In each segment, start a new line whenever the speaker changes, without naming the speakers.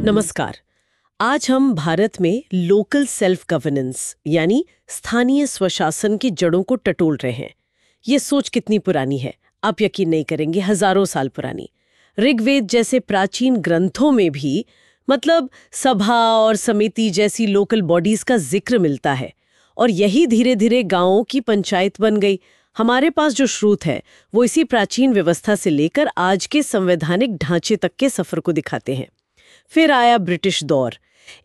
नमस्कार। आज हम भारत में लोकल सेल्फ गवर्नेंस यानी स्थानीय स्वशासन की जड़ों को टटोल रहे हैं। ये सोच कितनी पुरानी है, आप यकीन नहीं करेंगे, हजारों साल पुरानी। ऋग्वेद जैसे प्राचीन ग्रंथों में भी सभा और समिति जैसी लोकल बॉडीज का जिक्र मिलता है और यही धीरे धीरे गांवों की पंचायत बन गई। हमारे पास जो स्रोत है वो इसी प्राचीन व्यवस्था से लेकर आज के संवैधानिक ढांचे तक के सफर को दिखाते हैं। फिर आया ब्रिटिश दौर।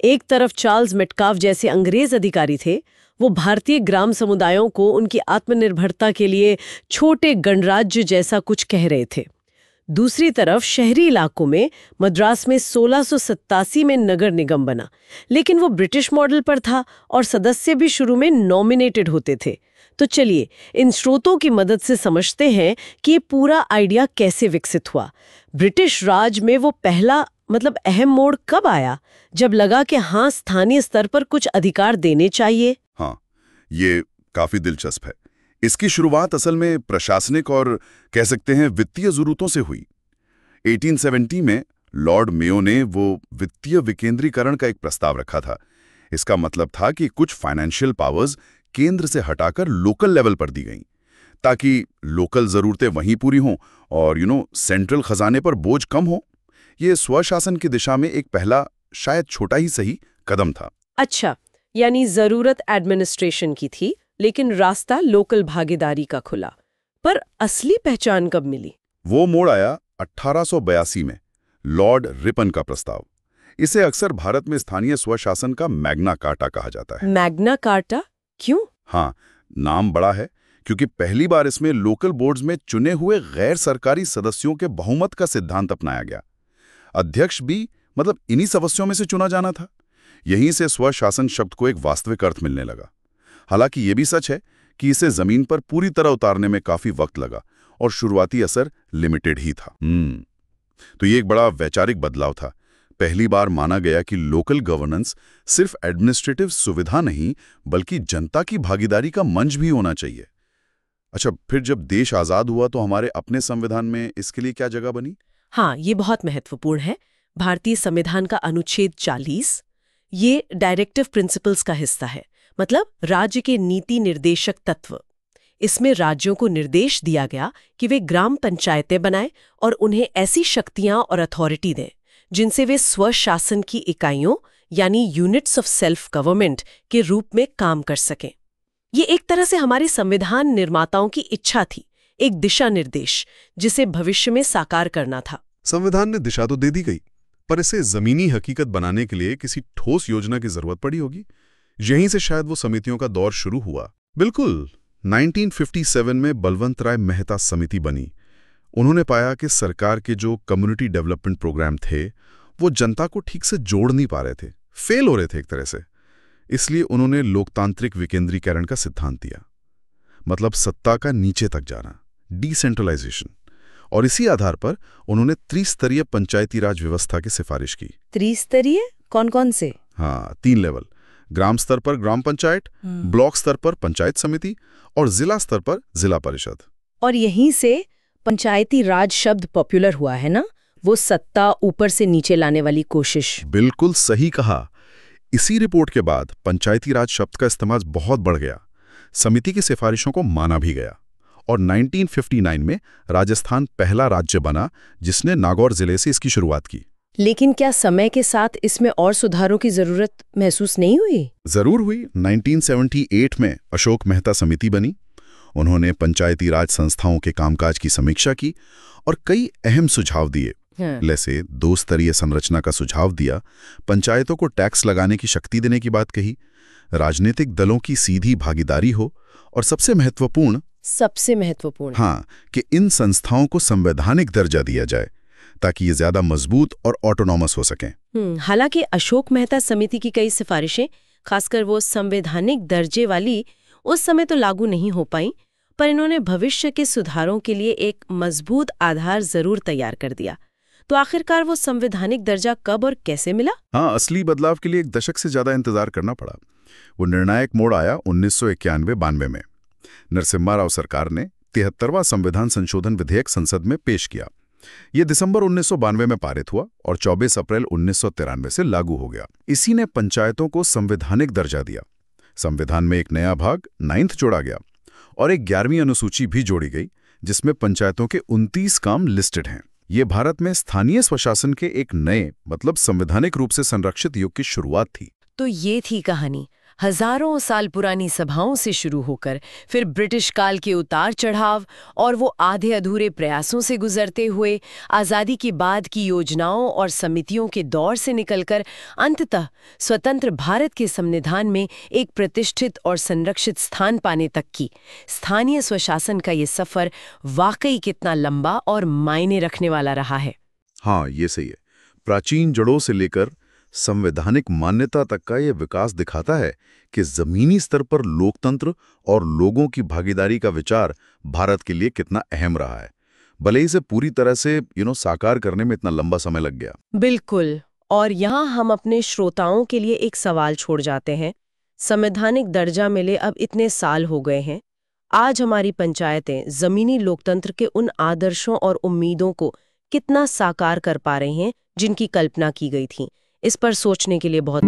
एक तरफ चार्ल्स मेटकाफ जैसे अंग्रेज अधिकारी थे, वो भारतीय ग्राम समुदायों को उनकी आत्मनिर्भरता के लिए छोटे गणराज्य जैसा कुछ कह रहे थे। दूसरी तरफ शहरी इलाकों में मद्रास में 1687 में नगर निगम बना, लेकिन वो ब्रिटिश मॉडल पर था और सदस्य भी शुरू में नॉमिनेटेड होते थे। तो चलिए इन स्रोतों की मदद से समझते हैं कि ये पूरा आइडिया कैसे विकसित हुआ। ब्रिटिश राज में वो पहला अहम मोड़ कब आया, जब लगा कि हाँ, स्थानीय स्तर पर कुछ अधिकार देने चाहिए।
हाँ, ये काफी दिलचस्प है। इसकी शुरुआत असल में प्रशासनिक और कह सकते हैं वित्तीय जरूरतों से हुई। 1870 में लॉर्ड मेयो ने वो वित्तीय विकेंद्रीकरण का एक प्रस्ताव रखा था। इसका मतलब था कि कुछ फाइनेंशियल पावर्स केंद्र से हटाकर लोकल लेवल पर दी गईं, ताकि लोकल जरूरतें वहीं पूरी हों और सेंट्रल खजाने पर बोझ कम हो। ये स्वशासन की दिशा में एक पहला, शायद छोटा ही सही, कदम था।
अच्छा, यानी जरूरत एडमिनिस्ट्रेशन की थी, लेकिन रास्ता लोकल भागीदारी का खुला। पर असली पहचान कब मिली?
वो मोड़ आया 1882 में, लॉर्ड रिपन का प्रस्ताव। इसे अक्सर भारत में स्थानीय स्वशासन का मैग्ना कार्टा कहा जाता है।
मैग्ना कार्टा क्यों?
हाँ, नाम बड़ा है क्योंकि पहली बार इसमें लोकल बोर्ड्स में चुने हुए गैर सरकारी सदस्यों के बहुमत का सिद्धांत अपनाया गया। अध्यक्ष भी इन्हीं सदस्यों में से चुना जाना था। यहीं से स्वशासन शब्द को एक वास्तविक अर्थ मिलने लगा। हालांकि ये भी सच है कि इसे जमीन पर पूरी तरह उतारने में काफी वक्त लगा और शुरुआती असर लिमिटेड ही था। तो ये एक बड़ा वैचारिक बदलाव था। पहली बार माना गया कि लोकल गवर्नेंस सिर्फ एडमिनिस्ट्रेटिव सुविधा नहीं, बल्कि जनता की भागीदारी का मंच भी होना चाहिए। अच्छा, फिर जब देश आजाद हुआ तो हमारे अपने संविधान में इसके लिए क्या जगह बनी?
हाँ, ये बहुत महत्वपूर्ण है। भारतीय संविधान का अनुच्छेद 40 ये डायरेक्टिव प्रिंसिपल्स का हिस्सा है, राज्य के नीति निर्देशक तत्व। इसमें राज्यों को निर्देश दिया गया कि वे ग्राम पंचायतें बनाएं और उन्हें ऐसी शक्तियां और अथॉरिटी दें जिनसे वे स्वशासन की इकाइयों यानी यूनिट्स ऑफ सेल्फ गवर्नमेंट के रूप में काम कर सकें। ये एक तरह से हमारे संविधान निर्माताओं की इच्छा थी, एक दिशा निर्देश जिसे भविष्य में साकार करना था।
संविधान ने दिशा तो दे दी गई, पर इसे जमीनी हकीकत बनाने के लिए किसी ठोस योजना की जरूरत पड़ी होगी। यहीं से शायद वो समितियों का दौर शुरू हुआ। बिल्कुल, 1957 में बलवंत राय मेहता समिति बनी। उन्होंने पाया कि सरकार के जो कम्युनिटी डेवलपमेंट प्रोग्राम थे वो जनता को ठीक से जोड़ नहीं पा रहे थे, फेल हो रहे थे एक तरह से। इसलिए उन्होंने लोकतांत्रिक विकेंद्रीकरण का सिद्धांत दिया, सत्ता का नीचे तक जाना, डिसेंट्रलाइजेशन। और इसी आधार पर उन्होंने त्रिस्तरीय पंचायती राज व्यवस्था की सिफारिश की।
त्रिस्तरीय कौन कौन से?
हाँ, 3 लेवल, ग्राम स्तर पर ग्राम पंचायत, ब्लॉक स्तर पर पंचायत समिति और जिला स्तर पर जिला परिषद।
और यहीं से पंचायती राज शब्द पॉपुलर हुआ है ना, वो सत्ता ऊपर से नीचे लाने वाली कोशिश।
बिल्कुल सही कहा। इसी रिपोर्ट के बाद पंचायती राज शब्द का इस्तेमाल बहुत बढ़ गया। समिति की सिफारिशों को माना भी गया और 1959 में राजस्थान पहला राज्य बना जिसने नागौर जिले से इसकी शुरुआत की।
लेकिन क्या समय के साथ इसमें और सुधारों की जरूरत महसूस नहीं हुई?
जरूर हुई। 1978 में अशोक मेहता समिति बनी। उन्होंने पंचायती राज संस्थाओं के कामकाज की समीक्षा की और कई अहम सुझाव दिए। जैसे 2 स्तरीय संरचना का सुझाव दिया, पंचायतों को टैक्स लगाने की शक्ति देने की बात कही, राजनीतिक दलों की सीधी भागीदारी हो और सबसे महत्वपूर्ण
हाँ,
कि इन संस्थाओं को संवैधानिक दर्जा दिया जाए ताकि ये ज्यादा मजबूत और ऑटोनॉमस हो सकें।
हालांकि अशोक मेहता समिति की कई सिफारिशें, खासकर वो संवैधानिक दर्जे वाली, उस समय तो लागू नहीं हो पाई, पर इन्होंने भविष्य के सुधारों के लिए एक मजबूत आधार जरूर तैयार कर दिया। तो आखिरकार वो संवैधानिक दर्जा कब और कैसे मिला?
हाँ, असली बदलाव के लिए 1 दशक से ज्यादा इंतजार करना पड़ा। वो निर्णायक मोड़ आया 1991-92 में। नरसिम्हा राव सरकार ने 73वां संविधान संशोधन विधेयक संसद में पेश किया।
ये दिसंबर 1992 में पारित हुआ और 24 अप्रैल 1993 से लागू हो गया। इसी ने पंचायतों को संवैधानिक दर्जा दिया। संविधान में एक नया भाग 9th जोड़ा गया और एक 11वीं अनुसूची भी जोड़ी गई, जिसमें पंचायतों के 29 काम लिस्टेड हैं। ये भारत में स्थानीय स्वशासन के एक नए मतलब संवैधानिक रूप से संरक्षित युग की शुरुआत थी।
तो ये थी कहानी, हजारों साल पुरानी सभाओं से शुरू होकर फिर ब्रिटिश काल के उतार चढ़ाव और वो आधे अधूरे प्रयासों से गुजरते हुए आज़ादी के बाद की योजनाओं और समितियों के दौर से निकलकर अंततः स्वतंत्र भारत के संविधान में एक प्रतिष्ठित और संरक्षित स्थान पाने तक की स्थानीय स्वशासन का ये सफर वाकई कितना लंबा और मायने रखने वाला रहा है।
हाँ, ये सही है। प्राचीन जड़ों से लेकर संवैधानिक मान्यता तक का ये विकास दिखाता है कि जमीनी स्तर पर लोकतंत्र और लोगों की भागीदारी का विचार भारत के लिए कितना अहम रहा है, भले ही इसे पूरी तरह से साकार करने में इतना लंबा समय लग गया।
बिल्कुल। और यहाँ हम अपने श्रोताओं के लिए एक सवाल छोड़ जाते हैं। संवैधानिक दर्जा मिले अब इतने साल हो गए हैं, आज हमारी पंचायतें जमीनी लोकतंत्र के उन आदर्शों और उम्मीदों को कितना साकार कर पा रही हैं जिनकी कल्पना की गई थी? इस पर सोचने के लिए बहुत